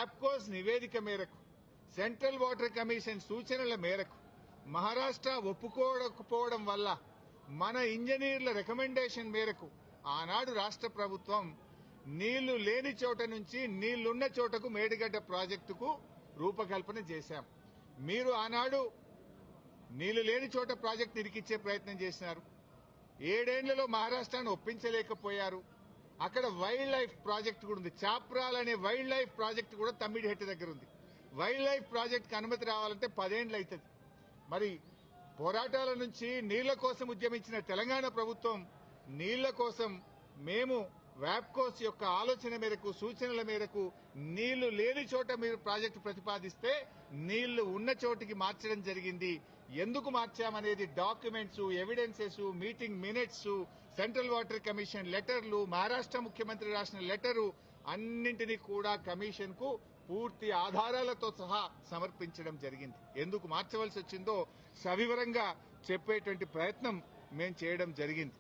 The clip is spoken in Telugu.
వ్యాప్కోస్ నివేదిక మేరకు సెంట్రల్ వాటర్ కమిషన్ సూచనల మేరకు మహారాష్ట్ర ఒప్పుకోకపోవడం వల్ల మన ఇంజనీర్ల రికమెండేషన్ మేరకు ఆనాడు రాష్ట్ర ప్రభుత్వం నీళ్లు లేని చోట నుంచి నీళ్లున్న చోటకు మేడిగడ్డ ప్రాజెక్టుకు రూపకల్పన చేశాం. మీరు ఆనాడు నీళ్లు లేని చోట ప్రాజెక్టు ఇరికిచ్చే ప్రయత్నం చేసినారు. 7 ఏళ్లలో మహారాష్ట్రాన్ని ఒప్పించలేకపోయారు. అక్కడ వైల్డ్ లైఫ్ ప్రాజెక్టు కూడా ఉంది. చాప్రాల్ అనే వైల్డ్ లైఫ్ ప్రాజెక్టు కూడా తమ్మిడిహెట్టి దగ్గర ఉంది. వైల్డ్ లైఫ్ ప్రాజెక్టుకు అనుమతి రావాలంటే 10 ఏళ్లు అవుతుంది. మరి పోరాటాల నుంచి నీళ్ల కోసం ఉద్యమించిన తెలంగాణ ప్రభుత్వం నీళ్ల కోసం మేము వ్యాప్కోస్ యొక్క ఆలోచన మేరకు సూచనల మేరకు నీళ్లు లేని చోట మీరు ప్రాజెక్టు ప్రతిపాదిస్తే నీళ్లు ఉన్న చోటికి మార్చడం జరిగింది. ఎందుకు మార్చామనేది documents, evidences, meeting minutes, central water commission లెటర్లు, మహారాష్ట్ర ముఖ్యమంత్రి రాసిన లెటరు అన్నింటినీ కూడా కమిషన్ కు పూర్తి ఆధారాలతో సహా సమర్పించడం జరిగింది. ఎందుకు మార్చవలసి వచ్చిందో సవివరంగా చెప్పేటువంటి ప్రయత్నం మేము చేయడం జరిగింది.